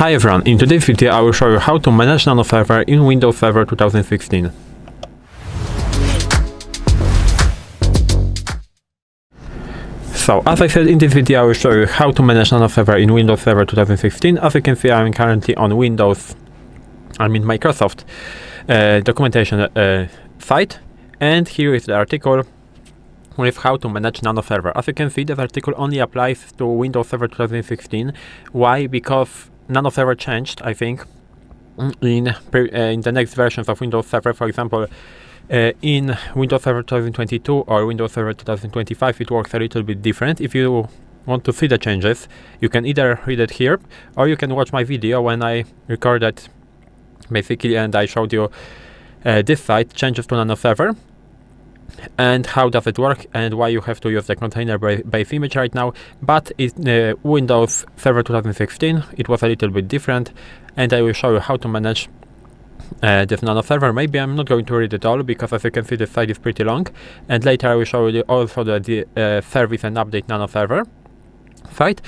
Hi everyone, in today's video I will show you how to manage Nano Server in Windows Server 2016. So, as I said in this video I will show you how to manage Nano Server in Windows Server 2016. As you can see, I am currently on Microsoft documentation site, and here is the article with how to manage Nano Server. As you can see, this article only applies to Windows Server 2016. Why? Because Nano Server changed, I think, in the next versions of Windows Server. For example, in Windows Server 2022 or Windows Server 2025, it works a little bit different. If you want to see the changes, you can either read it here, or you can watch my video when I recorded basically and I showed you this site, changes to Nano Server, and how does it work and why you have to use the container-based image right now. But in Windows Server 2016 it was a little bit different, and I will show you how to manage this Nano Server. Maybe I'm not going to read it all because, as you can see, the site is pretty long, and later I will show you also the service and update Nano Server site.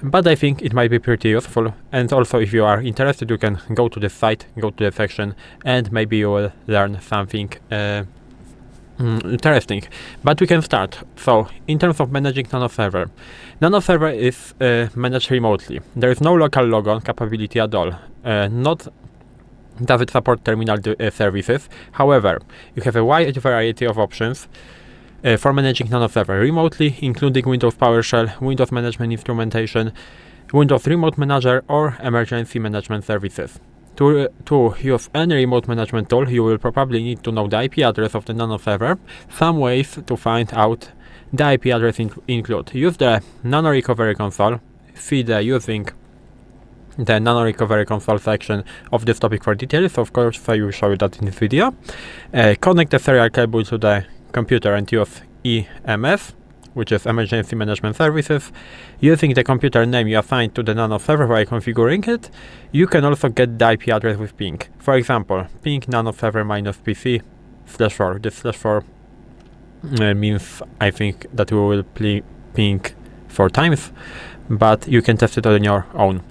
But I think it might be pretty useful, and also if you are interested you can go to the site, go to the section, and maybe you will learn something interesting. But we can start. So, in terms of managing Nano Server is managed remotely. There is no local logon capability at all. Not does it support terminal services. However, you have a wide variety of options for managing Nano Server remotely, including Windows PowerShell, Windows Management Instrumentation, Windows Remote Manager, or Emergency Management Services. To use any remote management tool, you will probably need to know the IP address of the Nano Server. Some ways to find out the IP address include: use the Nano Recovery Console, see the using the Nano Recovery Console section of this topic for details. Of course, I will show you that in this video. Connect the serial cable to the computer and use EMS, which is Emergency Management Services. Using the computer name you assigned to the Nano Server by configuring it, you can also get the IP address with ping. For example, ping nano server -pc/4. This /4 means, I think, that we will ping 4 times, but you can test it on your own.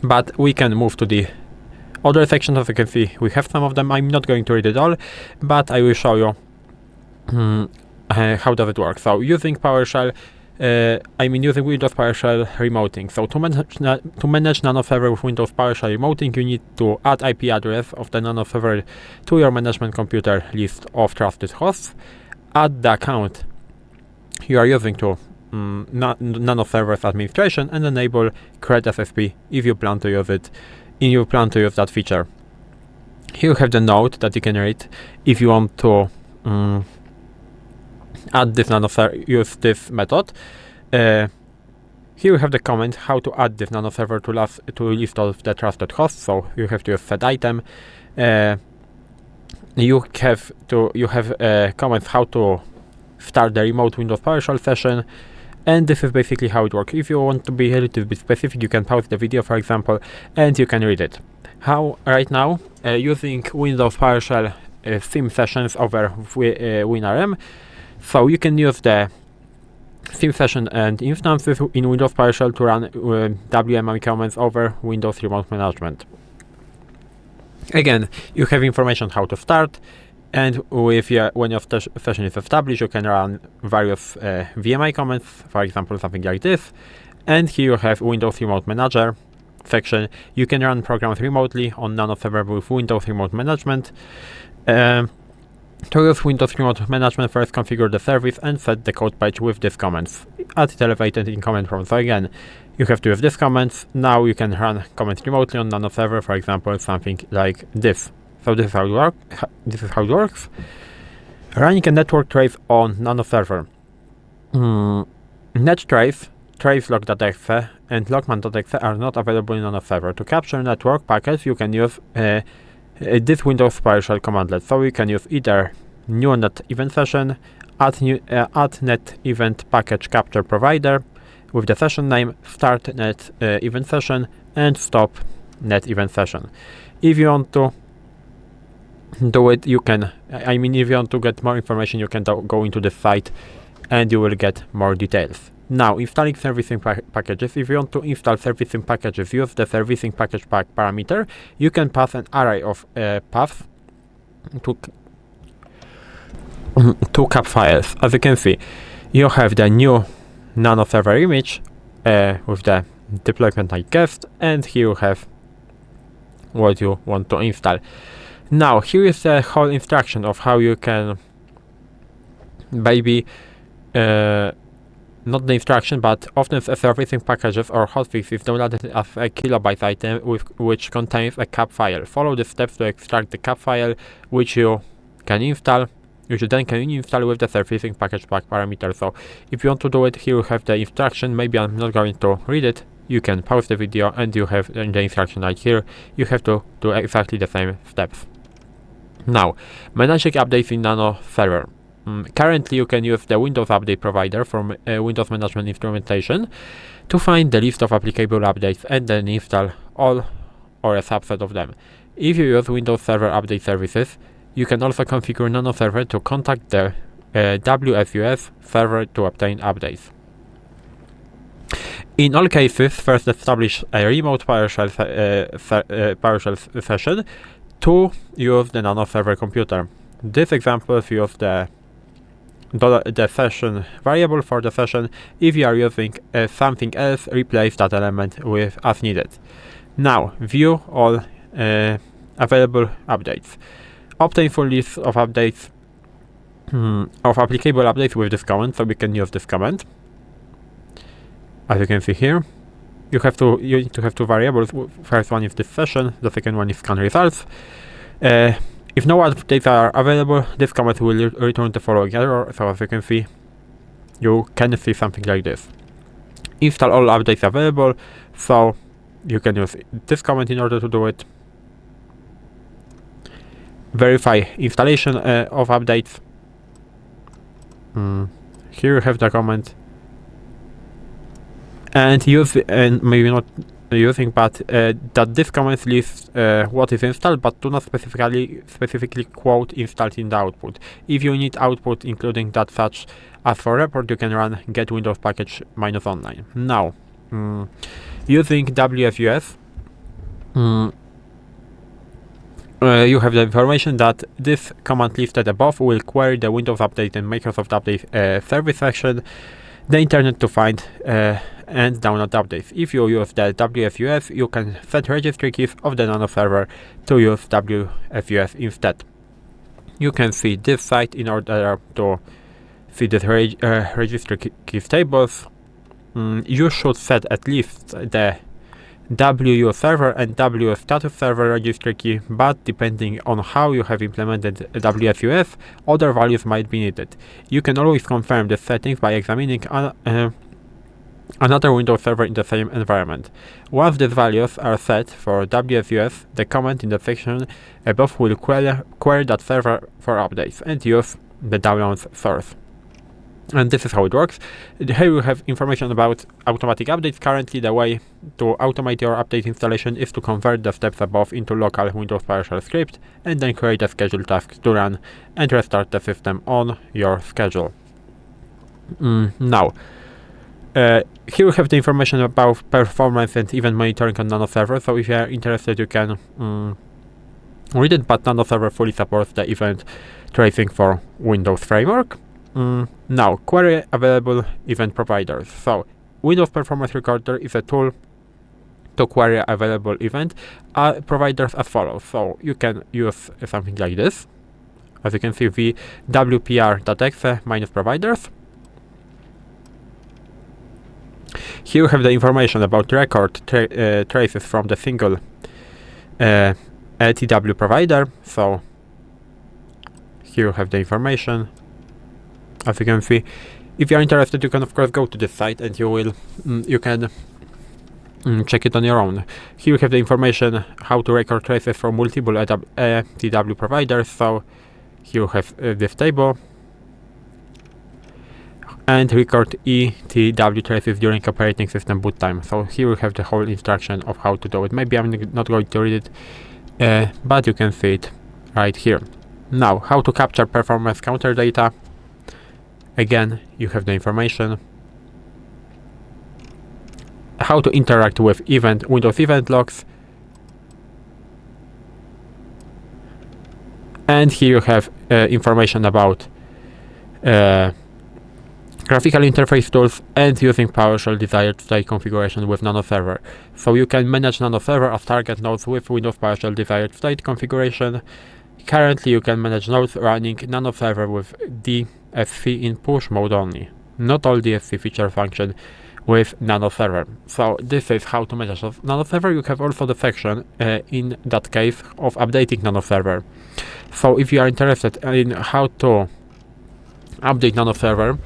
But we can move to the other sections. As you can see, we have some of them. I'm not going to read it all, but I will show you how does it work. So, using PowerShell, using Windows PowerShell Remoting. So, to manage Nano Server with Windows PowerShell Remoting, you need to add IP address of the Nano Server to your management computer list of trusted hosts, add the account you are using to Nano Server's administration, and enable Create SSP if you plan to use it. That feature. Here you have the note that you can read if you want to add this Nano Server, use this method. Here you have the comment how to add this Nano Server to list of the trusted hosts. So you have to use set item. You have comments how to start the remote Windows PowerShell session, and this is basically how it works. If you want to be a little bit specific, you can pause the video, for example, and you can read it. How right now, using Windows PowerShell theme sessions over WinRM. So you can use the theme session and instances in Windows PowerShell to run WMI commands over Windows Remote Management. Again, you have information how to start, and when your session is established, you can run various VMI commands, for example, something like this. And here you have Windows Remote Manager section. You can run programs remotely on Nano Server with Windows Remote Management. To use Windows Remote Management, first configure the service and set the code page with these commands. Add it elevated in command prompt. So again, you have to use these commands. Now you can run commands remotely on Nano Server, for example, something like this. So this is how it works. Running a network trace on Nano Server. Nettrace, tracelog.exe, and logman.exe are not available in Nano Server. To capture network packets, you can use this Windows PowerShell commandlet. So you can use either New-NetEventSession, add net event package capture provider with the session name, start net event session, and stop net event session. If you want to do it, you can. If you want to get more information, you can go into the site, and you will get more details. Now, installing servicing packages. If you want to install servicing packages, use the servicing package pack parameter. You can pass an array of paths to cap files. As you can see, you have the new Nano Server image with the deployment I guessed, and here you have what you want to install. Now, here is the whole instruction of how you can maybe not the instruction, but often servicing packages or hotfix is downloaded as a kilobyte item which contains a cap file. Follow the steps to extract the cap file, which you can install. You then can install with the servicing package pack parameter. So if you want to do it, here you have the instruction. Maybe I'm not going to read it. You can pause the video and you have the instruction right here. You have to do exactly the same steps. Now, managing updates in Nano Server. Currently, you can use the Windows Update provider from Windows Management Instrumentation to find the list of applicable updates and then install all or a subset of them. If you use Windows Server Update services, you can also configure Nano Server to contact the WSUS server to obtain updates. In all cases, first establish a remote PowerShell session to use the Nano Server computer. This example use the session variable for the session. If you are using something else, replace that element with as needed. Now, view all available updates. Obtain full list of updates of applicable updates with this command, so we can use this command. As you can see here, you need to have two variables. First one is this session, the second one is scan results. If no updates are available, this command will return the following error. So as you can see, you can see something like this. Install all updates available. So you can use this command in order to do it. Verify installation of updates. Here you have the command. And use, and maybe not using, but that this command lists what is installed, but do not specifically quote installed in the output. If you need output including that such as for report, you can run get Windows package -online. Now, using WSUS, you have the information that this command listed above will query the Windows Update and Microsoft Update service section, the internet to find and download updates. If you use the WSUS, you can set registry keys of the Nano Server to use WSUS instead. You can see this site in order to see the registry keys tables. You should set at least the WU server and WS status server registry key, but depending on how you have implemented WSUS, other values might be needed. You can always confirm the settings by examining another Windows server in the same environment. Once these values are set for WSUS, the command in the section above will query that server for updates and use the downloads source. And this is how it works. Here you have information about automatic updates. Currently, the way to automate your update installation is to convert the steps above into local Windows PowerShell script and then create a scheduled task to run and restart the system on your schedule. Now, here we have the information about performance and event monitoring on Nano Server. So if you are interested, you can read it, but Nano Server fully supports the event tracing for Windows framework. Now, query available event providers. So Windows Performance Recorder is a tool to query available event providers as follows. So you can use something like this. As you can see, the wpr.exe -providers. Here you have the information about record traces from the single LTW provider. So here you have the information. As you can see, if you are interested, you can of course go to this site and you can check it on your own. Here you have the information how to record traces from multiple LTW providers. So here you have this table. And record ETW traces during operating system boot time. So here we have the whole instruction of how to do it. Maybe I'm not going to read it, but you can see it right here. Now, how to capture performance counter data. Again, you have the information. how to interact with Windows event logs. And here you have information about graphical interface tools and using PowerShell desired state configuration with Nano Server. So you can manage Nano Server as target nodes with Windows PowerShell desired state configuration. Currently you can manage nodes running Nano Server with DSC in push mode only. Not all DSC features function with Nano Server. So this is how to manage Nano Server. You have also the section in that case of updating Nano Server. So if you are interested in how to update Nano Server,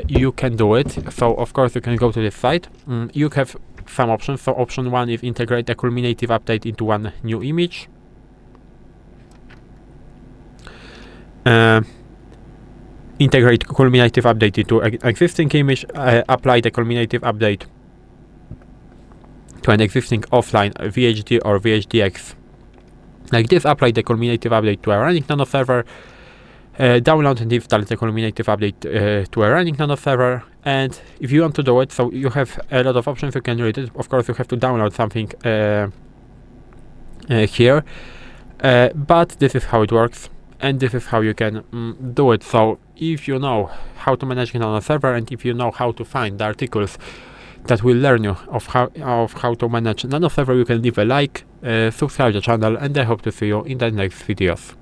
you can do it. So of course you can go to this site. You have some options. So option 1 is integrate a culminative update into one new image. Integrate culminative update into existing image. Apply the culminative update to an existing offline VHD or VHDX. Like this, apply the culminative update to a running Nano Server. Download and install the culminative update to a running Nano Server. And if you want to do it, so you have a lot of options, you can read it. Of course, you have to download something here, but this is how it works, and this is how you can do it. So if you know how to manage Nano Server, and if you know how to find the articles that will learn you of how to manage Nano Server, you can leave a like, subscribe to the channel, and I hope to see you in the next videos.